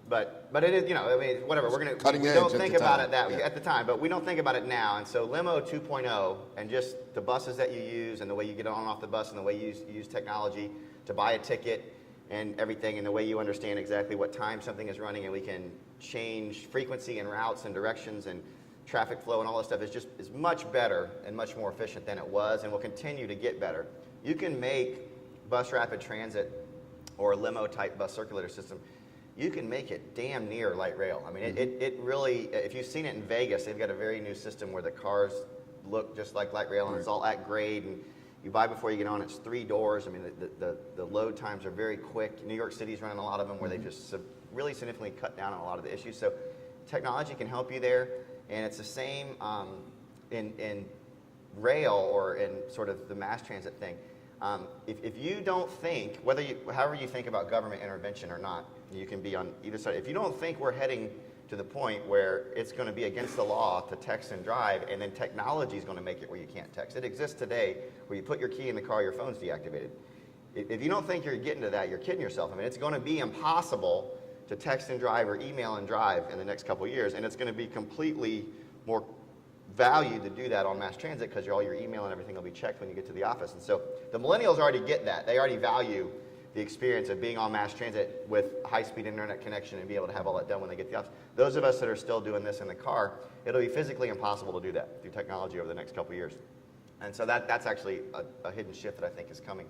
But it is, I mean, whatever. Cutting we edge don't at think the about time. it at the time, but we don't think about it now. And so limo 2.0 and just the buses that you use and the way you get on and off the bus and the way you use technology to buy a ticket and everything and the way you understand exactly what time something is running, and we can change frequency and routes and directions and traffic flow and all this stuff is much better and much more efficient than it was, and will continue to get better. You can make bus rapid transit or a limo type bus circulator system, you can make it damn near light rail. I mean, it really, if you've seen it in Vegas, they've got a very new system where the cars look just like light rail, and it's all at grade, and you buy before you get on. It's 3 doors. I mean, the load times are very quick. New York City's running a lot of them where they just really significantly cut down on a lot of the issues. So technology can help you there, and it's the same in rail or in sort of the mass transit thing. If you don't think, however you think about government intervention or not, you can be on either side. If you don't think we're heading to the point where it's going to be against the law to text and drive, and then technology is going to make it where you can't text. It exists today where you put your key in the car, your phone's deactivated. If you don't think you're getting to that, you're kidding yourself. I mean, it's going to be impossible to text and drive or email and drive in the next couple of years, and it's going to be completely more value to do that on mass transit because all your email and everything will be checked when you get to the office. And so the millennials already get that. They already value the experience of being on mass transit with high-speed internet connection and be able to have all that done when they get to the office. Those of us that are still doing this in the car, it'll be physically impossible to do that through technology over the next couple of years. And so that's actually a hidden shift that I think is coming.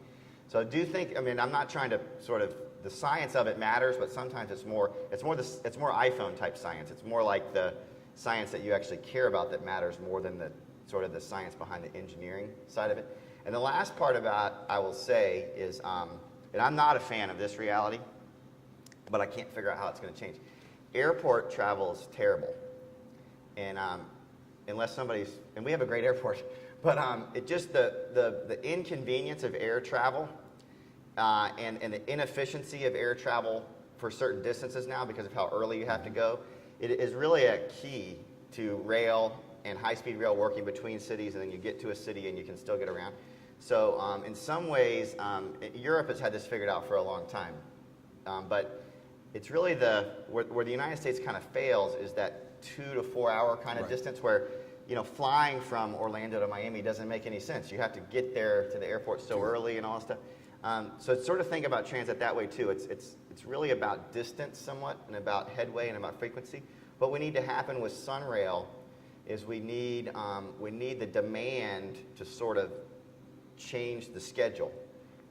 So I do think, I mean, I'm not trying to sort of, the science of it matters, but sometimes it's more iPhone type science. It's more like the science that you actually care about that matters more than the sort of the science behind the engineering side of it. And the last part about, I will say, is, and I'm not a fan of this reality, but I can't figure out how it's going to change. Airport travel is terrible. And unless and we have a great airport, but it just, the inconvenience of air travel and the inefficiency of air travel for certain distances now because of how early you have to go, it is really a key to rail and high-speed rail working between cities, and then you get to a city and you can still get around. So in some ways, Europe has had this figured out for a long time. But it's really where the United States kind of fails is that 2 to 4 hour kind of distance where, flying from Orlando to Miami doesn't make any sense. You have to get there to the airport so early and all that stuff. So sort of think about transit that way too. It's really about distance somewhat and about headway and about frequency. What we need to happen with Sunrail is we need the demand to sort of change the schedule,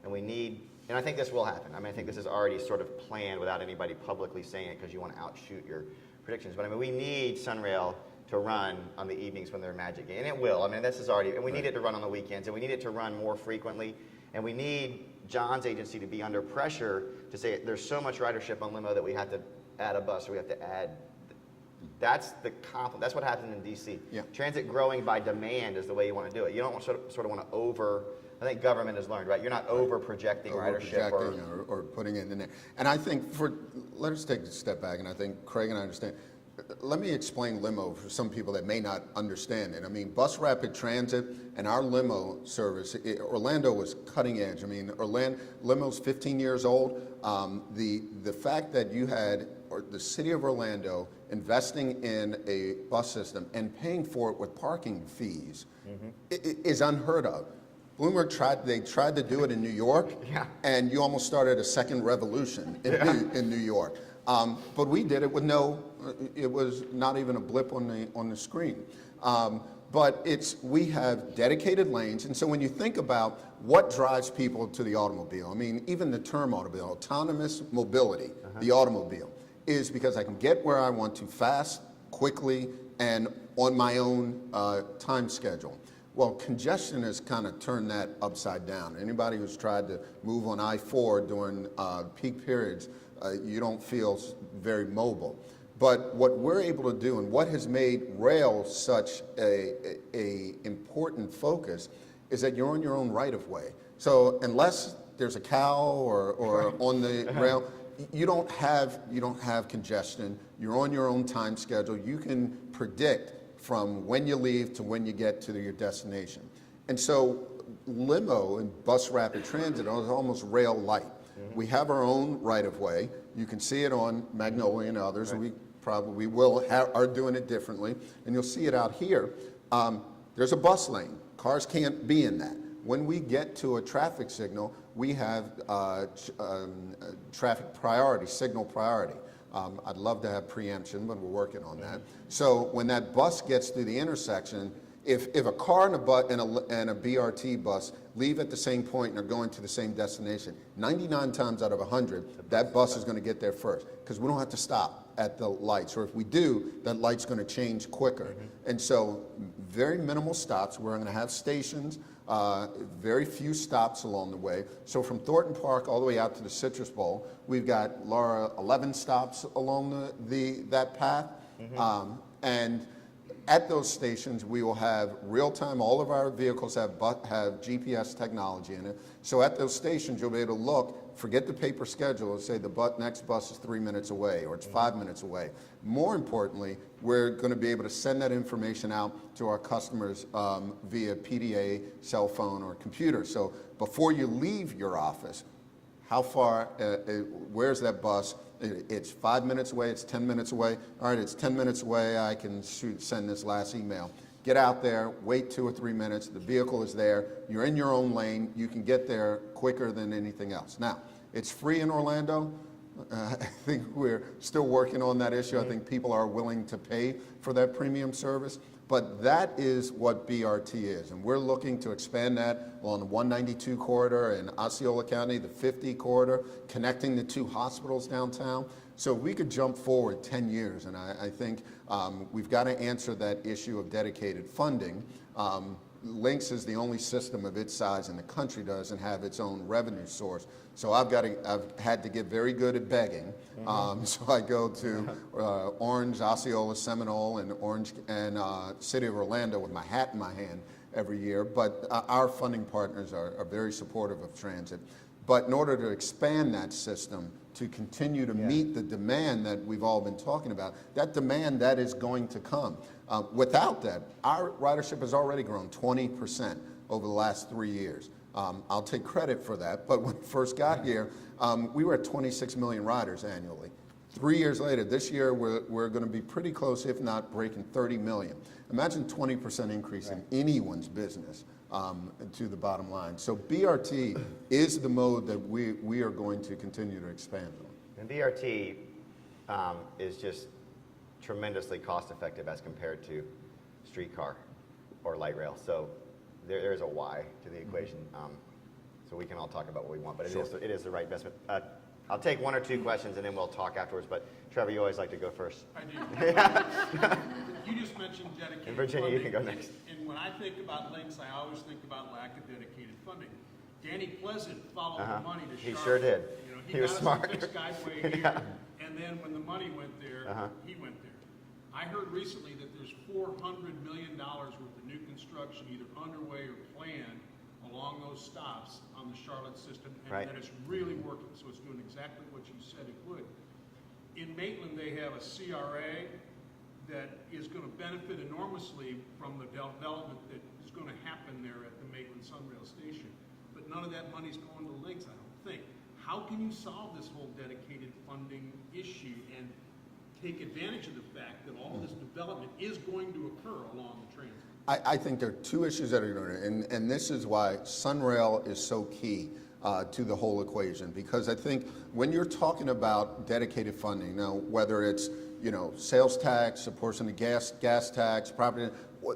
and we need and I think this will happen. I mean, I think this is already sort of planned without anybody publicly saying it because you want to outshoot your predictions. But I mean, we need Sunrail to run on the evenings when they're Magic Game, and it will. I mean, this is already, and we need it to run on the weekends, and we need it to run more frequently, and we need John's agency to be under pressure to say there's so much ridership on limo that we have to add a bus or we have to add. That's that's what happens in DC. Yeah. Transit growing by demand is the way you want to do it. You don't want, sort of want to over. I think government has learned, right? You're not over projecting ridership or putting it in there. And I think let us take a step back, and I think Craig and I understand. Let me explain limo for some people that may not understand it. I mean, Bus Rapid Transit and our limo service, Orlando was cutting edge. I mean, limo's 15 years old. The fact that you had the city of Orlando investing in a bus system and paying for it with parking fees is unheard of. Bloomberg tried to do it in New York, and you almost started a second revolution in New York. But we did it with it was not even a blip on the screen. But we have dedicated lanes, and so when you think about what drives people to the automobile, I mean, even the term automobile, autonomous mobility, the automobile, is because I can get where I want to fast, quickly, and on my own time schedule. Well, congestion has kind of turned that upside down. Anybody who's tried to move on I-4 during peak periods, you don't feel very mobile. But what we're able to do and what has made rail such a important focus is that you're on your own right of way. So unless there's a cow or on the rail, you don't have congestion. You're on your own time schedule. You can predict from when you leave to when you get to your destination. And so limo and Bus Rapid Transit is almost rail light. We have our own right of way. You can see it on Magnolia and others. Right. We probably are doing it differently. And you'll see it out here. There's a bus lane. Cars can't be in that. When we get to a traffic signal, we have traffic priority, signal priority. I'd love to have preemption, but we're working on that. So when that bus gets through the intersection, if a car and a BRT bus leave at the same point and are going to the same destination, 99 times out of 100, that bus is going to get there first because we don't have to stop at the lights. Or if we do, that light's going to change quicker. And so very minimal stops. We're going to have stations, very few stops along the way. So from Thornton Park all the way out to the Citrus Bowl, we've got, Laura, 11 stops along that path. And at those stations, we will have real-time, all of our vehicles have GPS technology in it. So at those stations, you'll be able to look, forget the paper schedule, and say the next bus is 3 minutes away or it's 5 minutes away. More importantly, we're going to be able to send that information out to our customers via PDA, cell phone, or computer. So before you leave your office, how far, where's that bus? It's 5 minutes away, it's 10 minutes away. All right, it's 10 minutes away, I can send this last email. Get out there, wait 2 or 3 minutes, the vehicle is there, you're in your own lane, you can get there quicker than anything else. Now, it's free in Orlando. I think we're still working on that issue. I think people are willing to pay for that premium service. But that is what BRT is, and we're looking to expand that on the 192 corridor in Osceola County, the 50 corridor, connecting the 2 hospitals downtown. So we could jump forward 10 years, and I think we've got to answer that issue of dedicated funding. LYNX is the only system of its size in the country that doesn't have its own revenue source. So I've had to get very good at begging. So I go to Orange, Osceola, Seminole, and Orange and City of Orlando with my hat in my hand every year. But our funding partners are very supportive of transit. But in order to expand that system, to continue to meet the demand that we've all been talking about, that demand that is going to come. Without that, our ridership has already grown 20% over the last 3 years. I'll take credit for that, but when we first got here, we were at 26 million riders annually. 3 years later, this year, we're going to be pretty close, if not breaking 30 million. Imagine 20% increase in anyone's business to the bottom line. So BRT is the mode that we are going to continue to expand on. And BRT is just tremendously cost effective as compared to streetcar or light rail. So there's a why to the equation. so we can all talk about what we want, but Sure. it is the right investment. I'll take one or two questions and then we'll talk afterwards, but Trevor, you always like to go first. I do. You just mentioned dedicated And Virginia, you funding, can go next. And when I think about LYNX, I always think about lack of dedicated funding. Danny Pleasant followed the money to He Charlotte. sure did. You know, He was got us smart. a fixed guideway here, and then when the money went there, he went there. I heard recently that there's $400 million worth of new construction either underway or planned along those stops on the Charlotte system, and Right. that it's really working. So it's doing exactly what you said it would. In Maitland, they have a CRA that is going to benefit enormously from the development that is going to happen there at the Maitland Sunrail station. But none of that money's going to LYNX, I don't think. How can you solve this whole dedicated funding issue and take advantage of the fact that all this development is going to occur along the transit? I think there are two issues that are going to, and this is why Sunrail is so key to the whole equation, because I think when you're talking about dedicated funding, now whether it's sales tax, a portion of gas tax, property,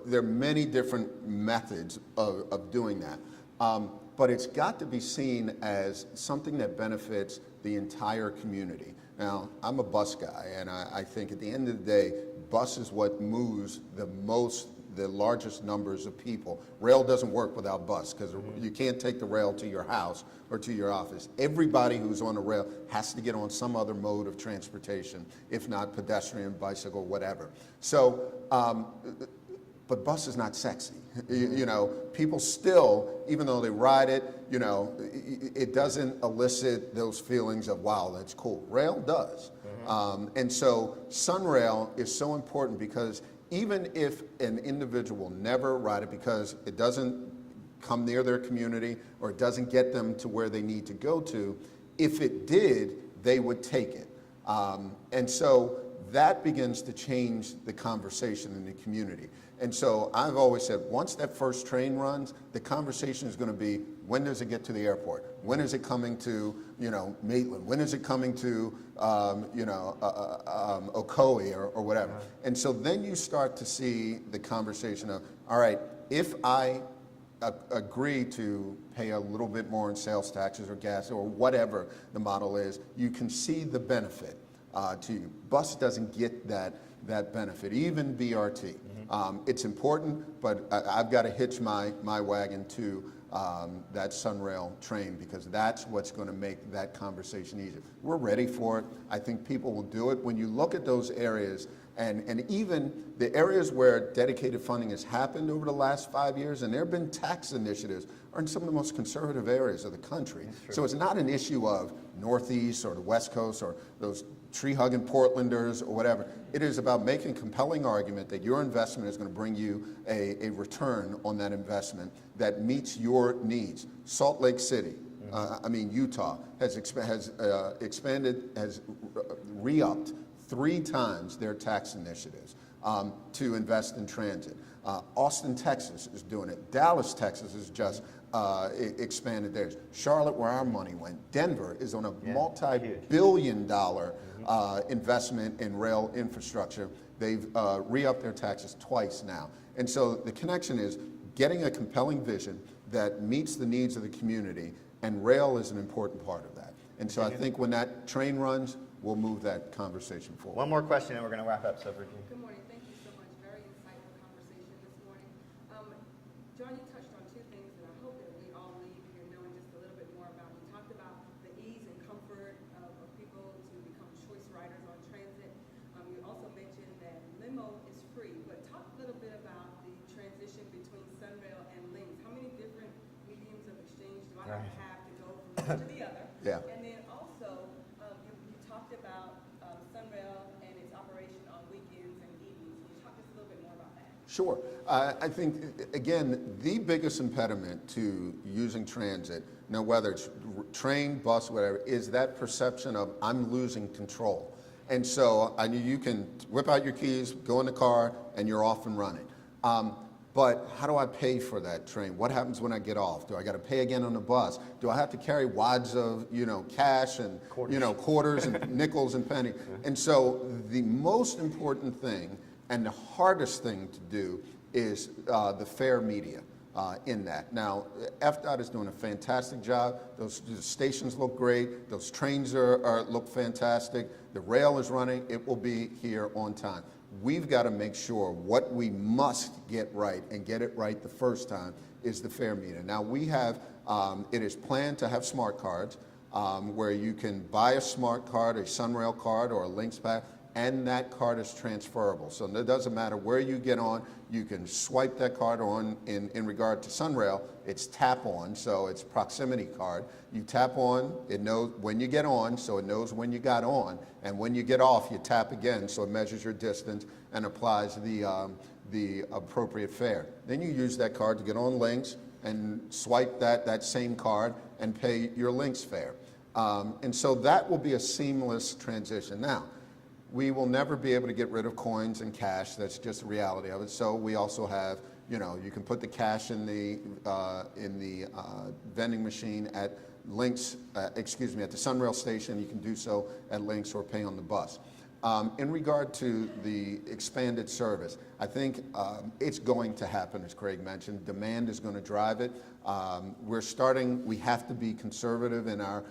there are many different methods of doing that. But it's got to be seen as something that benefits the entire community. Now, I'm a bus guy, and I think at the end of the day, bus is what moves the largest numbers of people. Rail doesn't work without bus, because you can't take the rail to your house or to your office. Everybody who's on a rail has to get on some other mode of transportation, if not pedestrian, bicycle, whatever. So, but bus is not sexy. People still, even though they ride it, it doesn't elicit those feelings of, wow, that's cool. Rail does. And so Sunrail is so important, because even if an individual never ride it because it doesn't come near their community or it doesn't get them to where they need to go to, if it did, they would take it. And so that begins to change the conversation in the community. And so I've always said, once that first train runs, the conversation is going to be, when does it get to the airport? When is it coming to, Maitland? When is it coming to, Ocoee or whatever? And so then you start to see the conversation of, all right, if I agree to pay a little bit more in sales taxes or gas or whatever the model is, you can see the benefit to you. Bus doesn't get that benefit, even BRT. It's important, but I've got to hitch my wagon to that Sunrail train, because that's what's going to make that conversation easier. We're ready for it. I think people will do it. When you look at those areas, and even the areas where dedicated funding has happened over the last 5 years, and there have been tax initiatives, are in some of the most conservative areas of the country. So it's not an issue of Northeast or the West Coast or those tree-hugging Portlanders or whatever. It is about making a compelling argument that your investment is going to bring you a return on that investment that meets your needs. Salt Lake City, Utah, has expanded, has re-upped 3 times their tax initiatives to invest in transit. Austin, Texas is doing it. Dallas, Texas has just expanded theirs. Charlotte, where our money went. Denver is on a multi-billion-dollar investment in rail infrastructure. They've re-upped their taxes twice now. And so the connection is getting a compelling vision that meets the needs of the community, and rail is an important part of that. And so I think when that train runs, we'll move that conversation forward. One more question and we're going to wrap up, so Virginia. Good morning. Thank you so much. Very insightful conversation this morning. John, you touched on 2 things that I hope that we all leave here knowing just a little bit more about. You talked about the ease and comfort of people to become choice riders on transit. You also mentioned that limo is free, but talk a little bit about the transition between Sunrail and LYNX. How many different mediums of exchange do I have to go from one to the other? Yeah. And then also, you talked about Sunrail and its operation on weekends and evenings. Can you talk just a little bit more about that? Sure. I think, again, the biggest impediment to using transit, whether it's train, bus, whatever, is that perception of I'm losing control. And so you can whip out your keys, go in the car, and you're off and running. But how do I pay for that train? What happens when I get off? Do I got to pay again on the bus? Do I have to carry wads of cash and quarters and nickels and pennies? And so the most important thing and the hardest thing to do is the fare media. in that. Now, FDOT is doing a fantastic job. The stations look great. Those trains look fantastic. The rail is running. It will be here on time. We've got to make sure what we must get right and get it right the first time is the fare meter. Now, we have, it is planned to have smart cards where you can buy a smart card, a Sunrail card, or a LYNX pack, and that card is transferable. So it doesn't matter where you get on, you can swipe that card on. In regard to Sunrail, it's tap on, so it's proximity card. You tap on, it knows when you get on, so it knows when you got on, and when you get off, you tap again, so it measures your distance and applies the appropriate fare. Then you use that card to get on LYNX and swipe that same card and pay your LYNX fare. And so that will be a seamless transition. Now, we will never be able to get rid of coins and cash. That's just the reality of it. So we also have, you know, you can put the cash in the vending machine at LYNX, at the Sunrail station. You can do so at LYNX or pay on the bus. In regard to the expanded service, I think it's going to happen, as Craig mentioned. Demand is going to drive it. We have to be conservative in our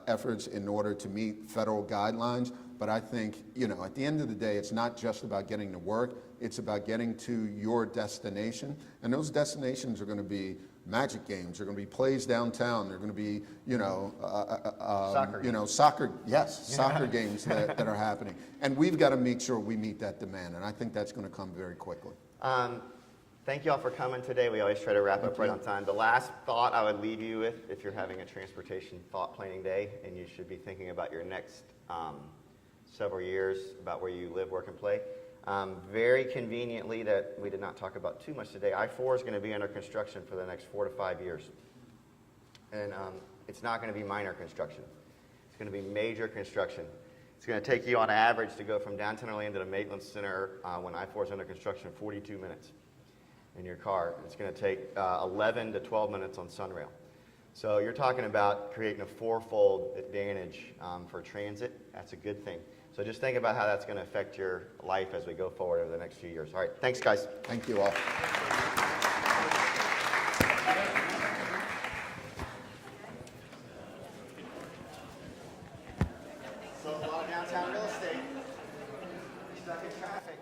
efforts in order to meet federal guidelines. But I think, you know, at the end of the day, it's not just about getting to work. It's about getting to your destination. And those destinations are going to be magic games. They're going to be plays downtown. They're going to be, you know, soccer games that are happening. And we've got to make sure we meet that demand. And I think that's going to come very quickly. Thank you all for coming today. We always try to wrap up right on time. The last thought I would leave you with, if you're having a transportation thought planning day, and you should be thinking about your next several years, about where you live, work, and play. Very conveniently, that we did not talk about too much today, I-4 is going to be under construction for the next 4 to 5 years. And it's not going to be minor construction. It's going to be major construction. It's going to take you on average to go from downtown Orlando to Maitland Center when I-4 is under construction 42 minutes in your car. It's going to take 11 to 12 minutes on Sunrail. So you're talking about creating a fourfold advantage for transit. That's a good thing. So just think about how that's going to affect your life as we go forward over the next few years. All right, thanks, guys. Thank you all. So a lot of downtown real estate. Stuck in traffic.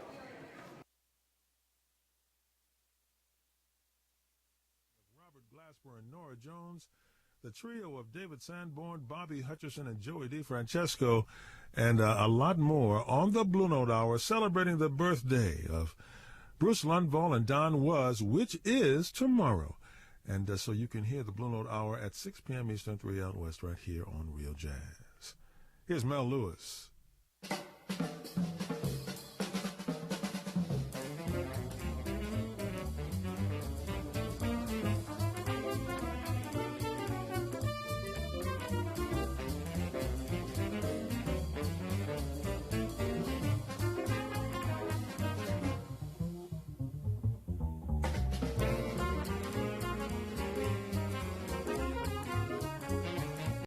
Robert Glasper and Nora Jones, the trio of David Sanborn, Bobby Hutcherson, and Joey DeFrancesco, and a lot more on the Blue Note Hour, celebrating the birthday of Bruce Lundvall and Don Was, which is tomorrow. And so you can hear the Blue Note Hour at 6 p.m. Eastern, 3 out west, right here on Real Jazz. Here's Mel Lewis.